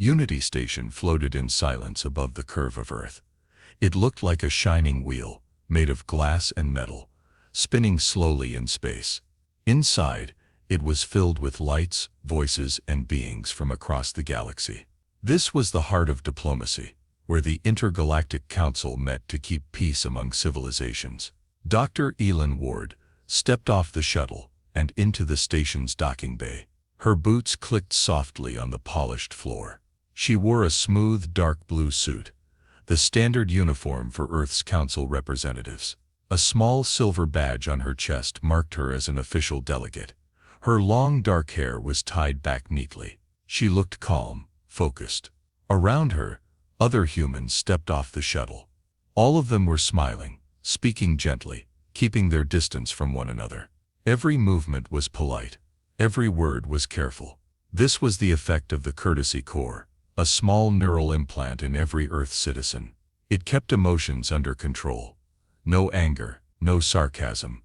Unity Station floated in silence above the curve of Earth. It looked like a shining wheel, made of glass and metal, spinning slowly in space. Inside, it was filled with lights, voices, and beings from across the galaxy. This was the heart of diplomacy, where the Intergalactic Council met to keep peace among civilizations. Dr. Elin Ward stepped off the shuttle and into the station's docking bay. Her boots clicked softly on the polished floor. She wore a smooth, dark blue suit, the standard uniform for Earth's Council representatives. A small silver badge on her chest marked her as an official delegate. Her long, dark hair was tied back neatly. She looked calm, focused. Around her, other humans stepped off the shuttle. All of them were smiling, speaking gently, keeping their distance from one another. Every movement was polite. Every word was careful. This was the effect of the Courtesy Core, a small neural implant in every Earth citizen. It kept emotions under control. No anger, no sarcasm,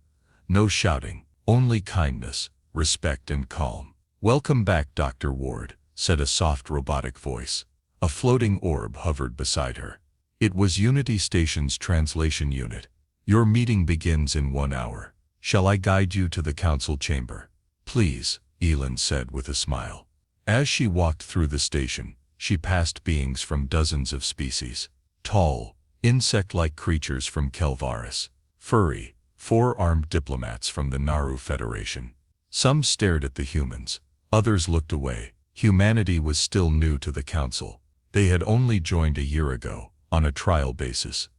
no shouting, only kindness, respect, and calm. "Welcome back, Dr. Ward," said a soft robotic voice. A floating orb hovered beside her. It was Unity Station's translation unit. "Your meeting begins in 1 hour. Shall I guide you to the council chamber?" "Please," Elin said with a smile. As she walked through the station, she passed beings from dozens of species. Tall, insect-like creatures from Kelvaris. Furry, four-armed diplomats from the Naru Federation. Some stared at the humans. Others looked away. Humanity was still new to the council. They had only joined a year ago, on a trial basis.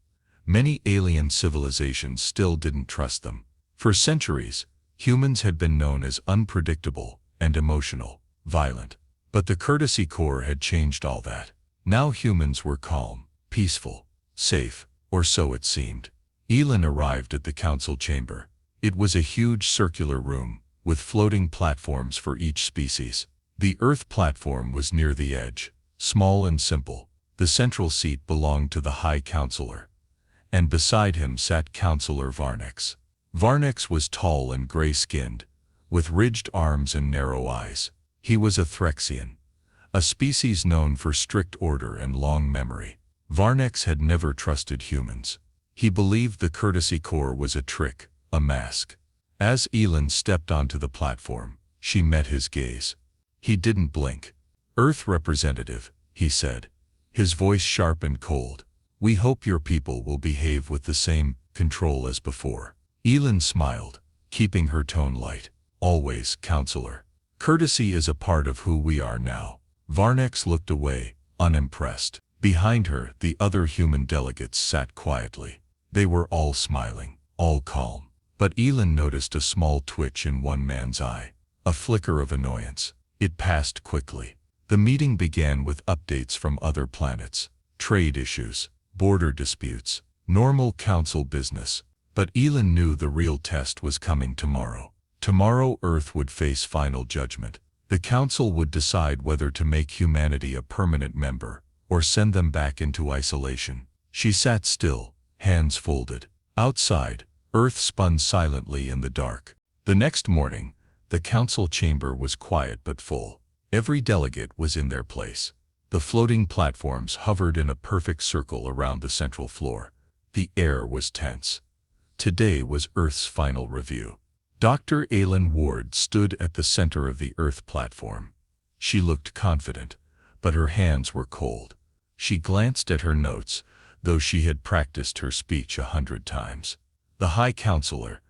Many alien civilizations still didn't trust them. For centuries, humans had been known as unpredictable and emotional, violent. But the Courtesy Core had changed all that. Now humans were calm, peaceful, safe, or so it seemed. Elin arrived at the council chamber. It was a huge circular room, with floating platforms for each species. The Earth platform was near the edge, small and simple. The central seat belonged to the High Counselor, and beside him sat Counselor Varnex. Varnex was tall and gray-skinned, with ridged arms and narrow eyes. He was a Threxian, a species known for strict order and long memory. Varnex had never trusted humans. He believed the Courtesy Core was a trick, a mask. As Elin stepped onto the platform, she met his gaze. He didn't blink. "Earth representative," he said, his voice sharp and cold. "We hope your people will behave with the same control as before." Elin smiled, keeping her tone light. "Always, Counselor. Courtesy is a part of who we are now." Varnex looked away, unimpressed. Behind her, the other human delegates sat quietly. They were all smiling, all calm. But Elin noticed a small twitch in one man's eye, a flicker of annoyance. It passed quickly. The meeting began with updates from other planets, trade issues, border disputes, normal council business. But Elin knew the real test was coming tomorrow. Tomorrow Earth would face final judgment. The council would decide whether to make humanity a permanent member, or send them back into isolation. She sat still, hands folded. Outside, Earth spun silently in the dark. The next morning, the council chamber was quiet but full. Every delegate was in their place. The floating platforms hovered in a perfect circle around the central floor. The air was tense. Today was Earth's final review. Dr. Elin Ward stood at the center of the Earth platform. She looked confident, but her hands were cold. She glanced at her notes, though she had practiced her speech 100 times. The High Counselor,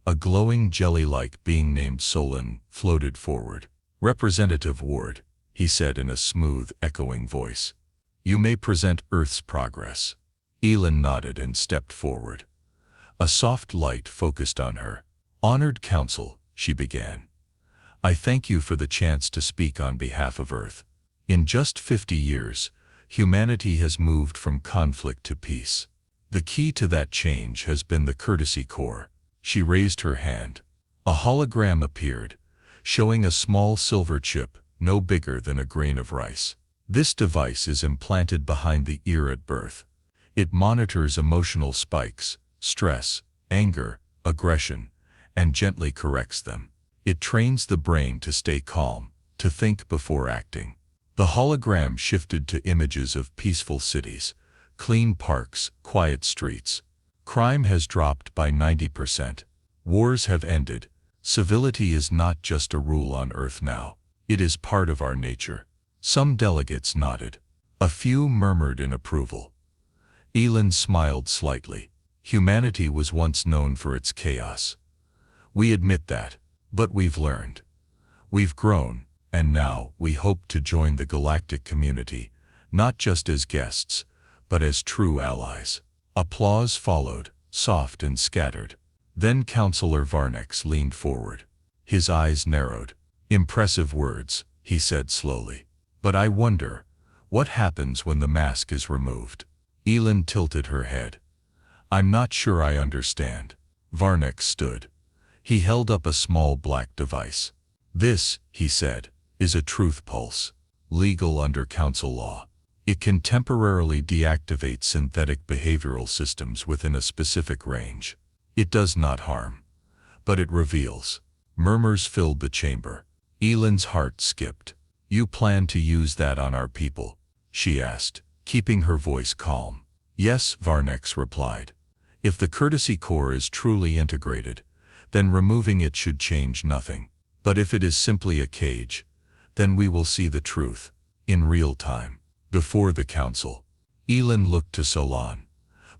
a glowing jelly-like being named Solon, floated forward. "Representative Ward," he said in a smooth, echoing voice, "you may present Earth's progress." Elin nodded and stepped forward. A soft light focused on her. "Honored Council," she began, "I thank you for the chance to speak on behalf of Earth. In just 50 years, humanity has moved from conflict to peace. The key to that change has been the Courtesy Core." She raised her hand. A hologram appeared, showing a small silver chip, no bigger than a grain of rice. This device is implanted behind the ear at birth. It monitors emotional spikes, stress, anger, aggression, and gently corrects them. It trains the brain to stay calm, to think before acting. The hologram shifted to images of peaceful cities, clean parks, quiet streets. Crime has dropped by 90%. Wars have ended. Civility is not just a rule on Earth now. It is part of our nature. Some delegates nodded. A few murmured in approval. Elin smiled slightly. Humanity was once known for its chaos. We admit that, but we've learned. We've grown, and now we hope to join the galactic community, not just as guests, but as true allies. Applause followed, soft and scattered. Then Counselor Varnex leaned forward. His eyes narrowed. Impressive words, he said slowly. But I wonder, what happens when the mask is removed? Elin tilted her head. I'm not sure I understand. Varnex stood. He held up a small black device. This, he said, is a truth pulse. Legal under council law. It can temporarily deactivate synthetic behavioral systems within a specific range. It does not harm, but it reveals. Murmurs filled the chamber. Elin's heart skipped. You plan to use that on our people? She asked, keeping her voice calm. Yes, Varnex replied. If the courtesy core is truly integrated, then removing it should change nothing. But if it is simply a cage, then we will see the truth, in real time, before the council. Elin looked to Solon,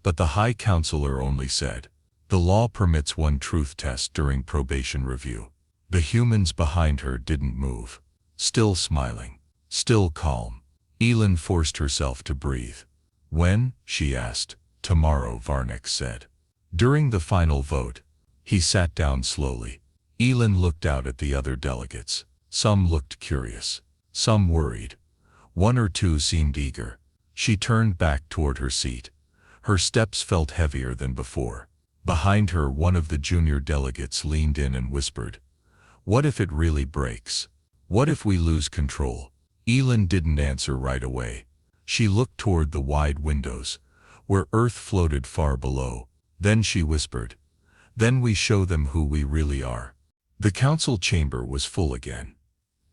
but the High Counselor only said, the law permits one truth test during probation review. The humans behind her didn't move. Still smiling, still calm. Elin forced herself to breathe. When? She asked. Tomorrow, Varnex said. During the final vote, he sat down slowly. Elin looked out at the other delegates. Some looked curious, some worried. One or two seemed eager. She turned back toward her seat. Her steps felt heavier than before. Behind her, one of the junior delegates leaned in and whispered, what if it really breaks? What if we lose control? Elin didn't answer right away. She looked toward the wide windows, where Earth floated far below. Then she whispered, then we show them who we really are. The council chamber was full again.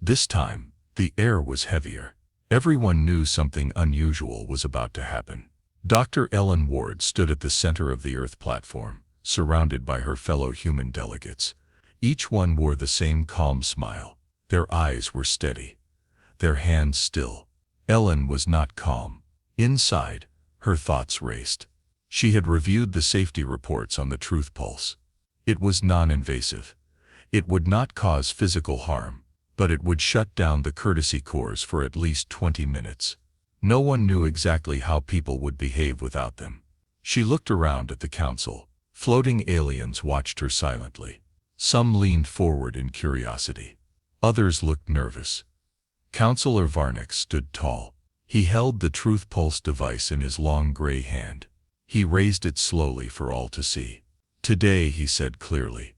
This time, the air was heavier. Everyone knew something unusual was about to happen. Dr. Ellen Ward stood at the center of the Earth platform, surrounded by her fellow human delegates. Each one wore the same calm smile. Their eyes were steady, their hands still. Ellen was not calm. Inside, her thoughts raced. She had reviewed the safety reports on the truth pulse. It was non-invasive. It would not cause physical harm, but it would shut down the courtesy cores for at least 20 minutes. No one knew exactly how people would behave without them. She looked around at the council. Floating aliens watched her silently. Some leaned forward in curiosity. Others looked nervous. Counselor Varnex stood tall. He held the truth pulse device in his long gray hand. He raised it slowly for all to see. Today, he said clearly,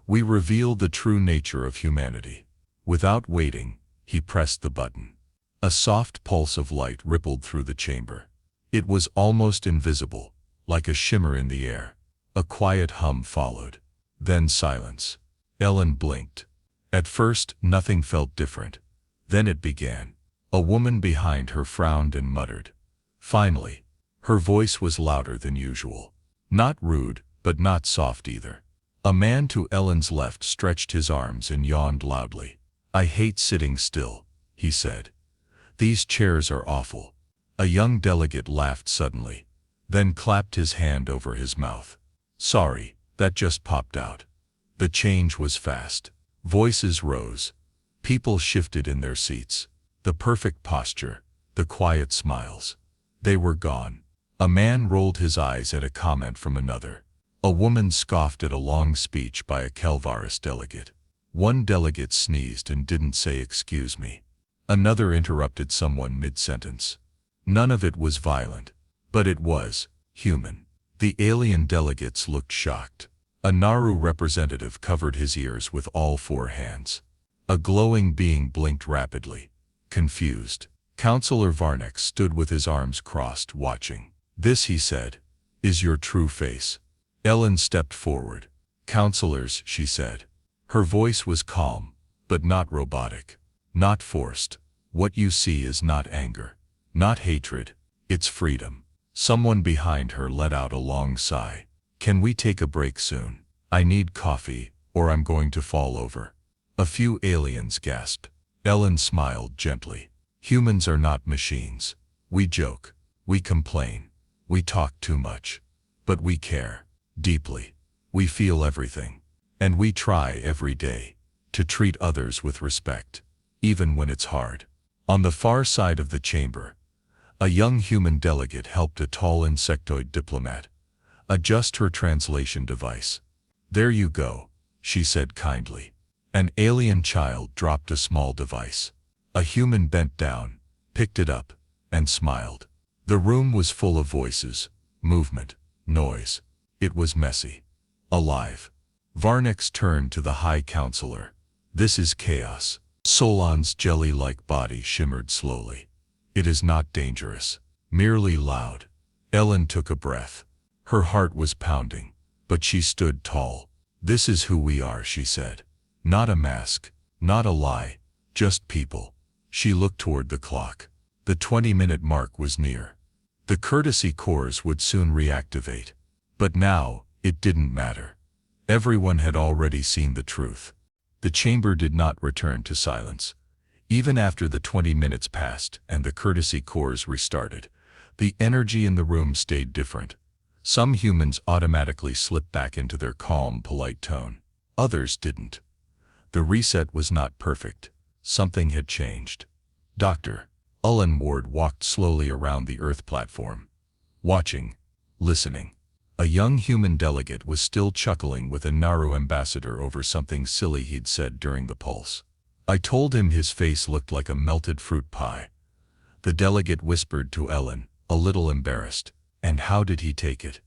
we reveal the true nature of humanity. Without waiting, he pressed the button. A soft pulse of light rippled through the chamber. It was almost invisible, like a shimmer in the air. A quiet hum followed. Then silence. Ellen blinked. At first, nothing felt different. Then it began. A woman behind her frowned and muttered. Finally, her voice was louder than usual. Not rude, but not soft either. A man to Ellen's left stretched his arms and yawned loudly. I hate sitting still, he said. These chairs are awful. A young delegate laughed suddenly, then clapped his hand over his mouth. Sorry, that just popped out. The change was fast. Voices rose. People shifted in their seats. The perfect posture, the quiet smiles. They were gone. A man rolled his eyes at a comment from another. A woman scoffed at a long speech by a Kelvaris delegate. One delegate sneezed and didn't say excuse me. Another interrupted someone mid-sentence. None of it was violent, but it was human. The alien delegates looked shocked. A Naru representative covered his ears with all four hands. A glowing being blinked rapidly, confused. Counselor Varnex stood with his arms crossed, watching. This, he said, is your true face. Ellen stepped forward. Counselors, she said. Her voice was calm, but not robotic, not forced. What you see is not anger, not hatred, it's freedom. Someone behind her let out a long sigh. Can we take a break soon? I need coffee, or I'm going to fall over. A few aliens gasped. Ellen smiled gently. Humans are not machines. We joke, we complain, we talk too much. But we care, deeply. We feel everything. And we try every day to treat others with respect, even when it's hard. On the far side of the chamber, a young human delegate helped a tall insectoid diplomat adjust her translation device. There you go, she said kindly. An alien child dropped a small device. A human bent down, picked it up, and smiled. The room was full of voices, movement, noise. It was messy, alive. Varnex turned to the High Counselor. This is chaos. Solon's jelly-like body shimmered slowly. It is not dangerous, merely loud. Ellen took a breath. Her heart was pounding, but she stood tall. This is who we are, she said. Not a mask, not a lie, just people. She looked toward the clock. The 20-minute mark was near. The courtesy cores would soon reactivate. But now, it didn't matter. Everyone had already seen the truth. The chamber did not return to silence. Even after the 20 minutes passed and the courtesy cores restarted, the energy in the room stayed different. Some humans automatically slipped back into their calm, polite tone. Others didn't. The reset was not perfect. Something had changed. Dr. Ullen Ward walked slowly around the Earth platform, watching, listening. A young human delegate was still chuckling with a Naru ambassador over something silly he'd said during the pulse. I told him his face looked like a melted fruit pie. The delegate whispered to Ellen, a little embarrassed. And how did he take it?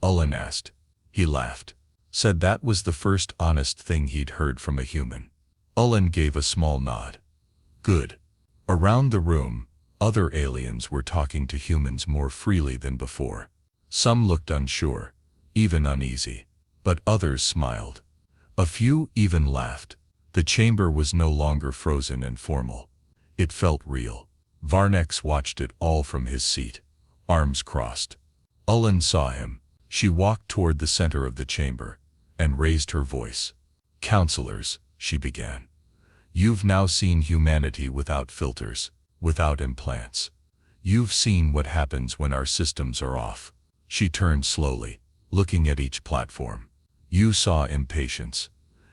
Ullen asked. He laughed. Said that was the first honest thing he'd heard from a human. Ullen gave a small nod. Good. Around the room, other aliens were talking to humans more freely than before. Some looked unsure, even uneasy, but others smiled. A few even laughed. The chamber was no longer frozen and formal. It felt real. Varnex watched it all from his seat, arms crossed. Ullen saw him. She walked toward the center of the chamber and raised her voice. Counselors, she began. You've now seen humanity without filters, without implants. You've seen what happens when our systems are off. She turned slowly, looking at each platform. You saw impatience.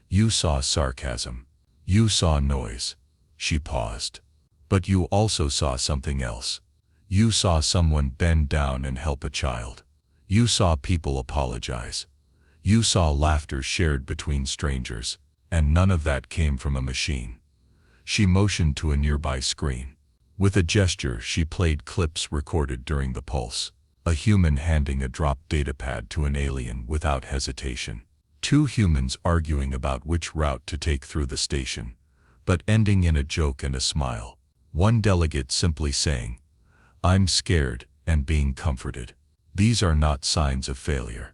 You saw sarcasm. You saw noise. She paused. But you also saw something else. You saw someone bend down and help a child. You saw people apologize. You saw laughter shared between strangers, and none of that came from a machine. She motioned to a nearby screen. With a gesture, she played clips recorded during the pulse. A human handing a drop datapad to an alien without hesitation. Two humans arguing about which route to take through the station, but ending in a joke and a smile. One delegate simply saying, I'm scared, and being comforted. These are not signs of failure.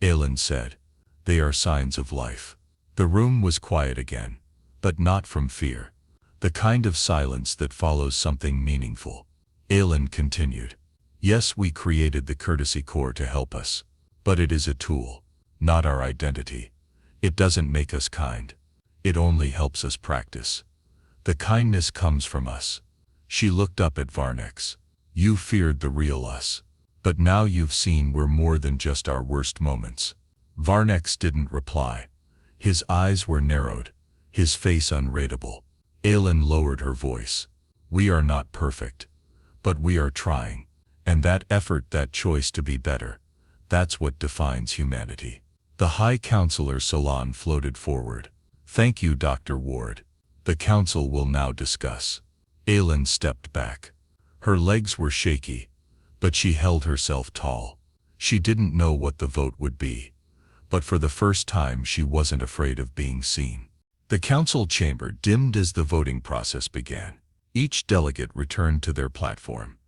Alan said, they are signs of life. The room was quiet again, but not from fear. The kind of silence that follows something meaningful. Alan continued. Yes, we created the courtesy core to help us, but it is a tool, not our identity. It doesn't make us kind. It only helps us practice. The kindness comes from us. She looked up at Varnex. You feared the real us, but now you've seen we're more than just our worst moments. Varnex didn't reply. His eyes were narrowed, his face unreadable. Alan lowered her voice. We are not perfect, but we are trying. And that effort, that choice to be better, that's what defines humanity. The High Counselor Solon floated forward. Thank you, Dr. Ward. The Council will now discuss. Aylin stepped back. Her legs were shaky, but she held herself tall. She didn't know what the vote would be, but for the first time she wasn't afraid of being seen. The council chamber dimmed as the voting process began. Each delegate returned to their platform.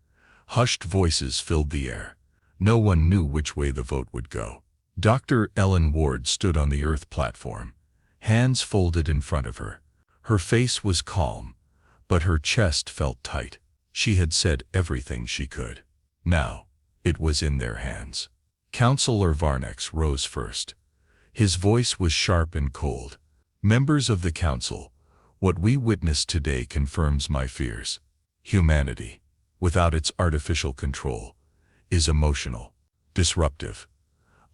Hushed voices filled the air. No one knew which way the vote would go. Dr. Ellen Ward stood on the Earth platform, hands folded in front of her. Her face was calm, but her chest felt tight. She had said everything she could. Now, it was in their hands. Counselor Varnex rose first. His voice was sharp and cold. Members of the council, what we witnessed today confirms my fears. Humanity, without its artificial control, is emotional, disruptive,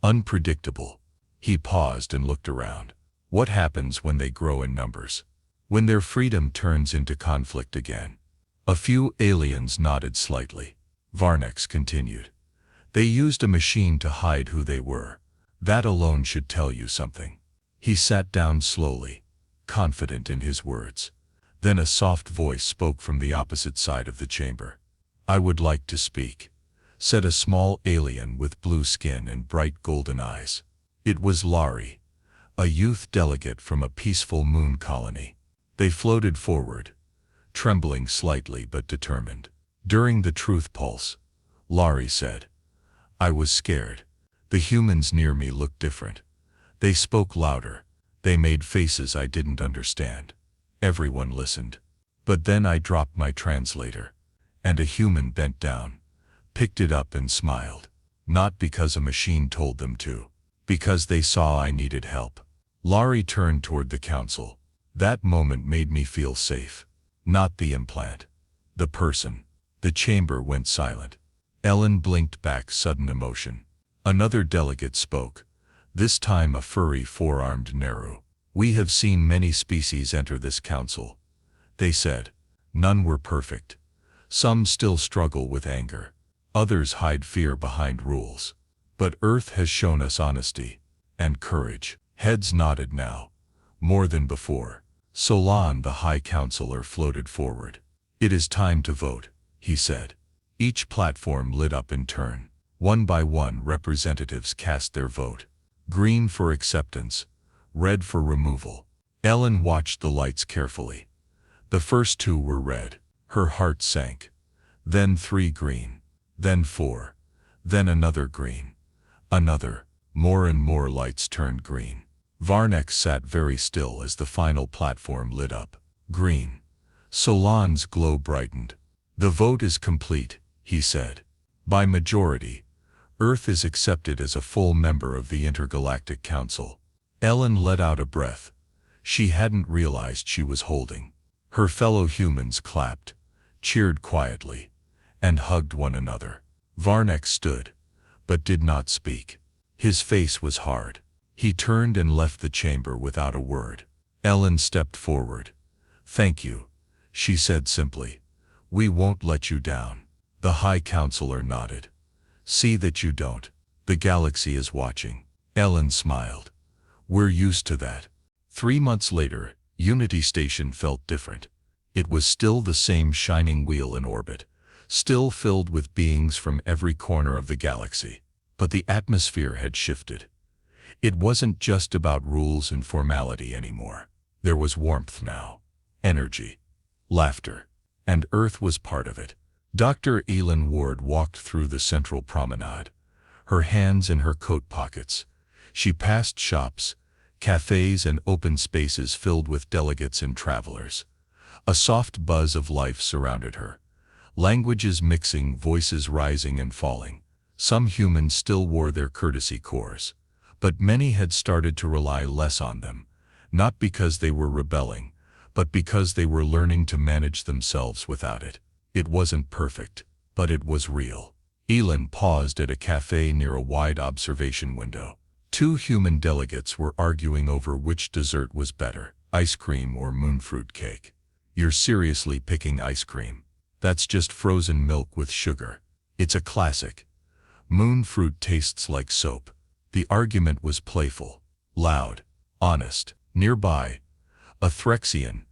unpredictable. He paused and looked around. What happens when they grow in numbers? When their freedom turns into conflict again? A few aliens nodded slightly. Varnex continued. They used a machine to hide who they were. That alone should tell you something. He sat down slowly, confident in his words. Then a soft voice spoke from the opposite side of the chamber. I would like to speak, said a small alien with blue skin and bright golden eyes. It was Laurie, a youth delegate from a peaceful moon colony. They floated forward, trembling slightly but determined. During the truth pulse, Laurie said, I was scared. The humans near me looked different. They spoke louder. They made faces I didn't understand. Everyone listened. But then I dropped my translator, and a human bent down, picked it up and smiled. Not because a machine told them to, because they saw I needed help. Laurie turned toward the council. That moment made me feel safe. Not the implant. The person. The chamber went silent. Ellen blinked back sudden emotion. Another delegate spoke, this time a furry four-armed Neru. We have seen many species enter this council. They said, none were perfect. Some still struggle with anger. Others hide fear behind rules. But Earth has shown us honesty and courage. Heads nodded now, more than before. Solon, the High Counselor, floated forward. It is time to vote, he said. Each platform lit up in turn. One by one, representatives cast their vote. Green for acceptance, red for removal. Ellen watched the lights carefully. The first two were red. Her heart sank. Then 3 green. Then 4. Then another green. Another. More and more lights turned green. Varnex sat very still as the final platform lit up. Green. Solon's glow brightened. The vote is complete, he said. By majority, Earth is accepted as a full member of the Intergalactic Council. Ellen let out a breath. She hadn't realized she was holding. Her fellow humans clapped, cheered quietly, and hugged one another. Varnex stood, but did not speak. His face was hard. He turned and left the chamber without a word. Ellen stepped forward. Thank you, she said simply. We won't let you down. The High Counselor nodded. See that you don't. The galaxy is watching. Ellen smiled. We're used to that. 3 months later, Unity Station felt different. It was still the same shining wheel in orbit, still filled with beings from every corner of the galaxy. But the atmosphere had shifted. It wasn't just about rules and formality anymore. There was warmth now, energy, laughter, and Earth was part of it. Dr. Elin Ward walked through the central promenade, her hands in her coat pockets. She passed shops, cafes, and open spaces filled with delegates and travelers. A soft buzz of life surrounded her. Languages mixing, voices rising and falling. Some humans still wore their courtesy cores, but many had started to rely less on them, not because they were rebelling, but because they were learning to manage themselves without it. It wasn't perfect, but it was real. Elin paused at a cafe near a wide observation window. 2 human delegates were arguing over which dessert was better, ice cream or moonfruit cake. You're seriously picking ice cream? That's just frozen milk with sugar. It's a classic. Moonfruit tastes like soap. The argument was playful, loud, honest. Nearby, a Threxian,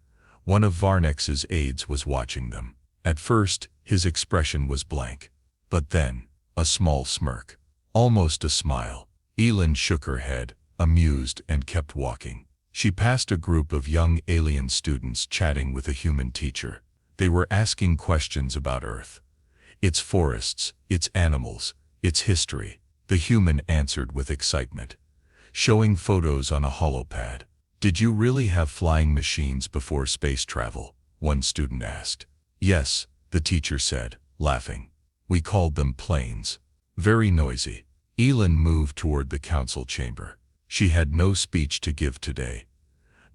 one of Varnex's aides, was watching them. At first, his expression was blank. But then, a small smirk. Almost a smile. Elin shook her head, amused, and kept walking. She passed a group of young alien students chatting with a human teacher. They were asking questions about Earth. Its forests, its animals, its history. The human answered with excitement, showing photos on a holopad. Did you really have flying machines before space travel? one student asked. Yes, the teacher said, laughing. We called them planes. Very noisy. Elin moved toward the council chamber. She had no speech to give today.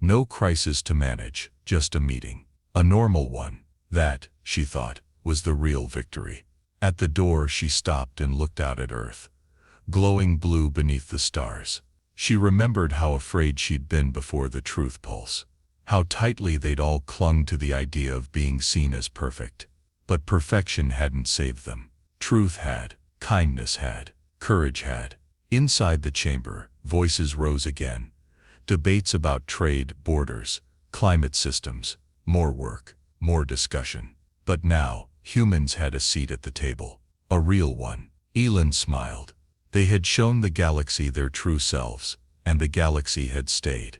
No crisis to manage, just a meeting. A normal one. That, she thought, was the real victory. At the door she stopped and looked out at Earth, glowing blue beneath the stars. She remembered how afraid she'd been before the truth pulse. How tightly they'd all clung to the idea of being seen as perfect. But perfection hadn't saved them. Truth had. Kindness had. Courage had. Inside the chamber, voices rose again. Debates about trade, borders, climate systems, more work, more discussion. But now, humans had a seat at the table. A real one. Elin smiled. They had shown the galaxy their true selves, and the galaxy had stayed.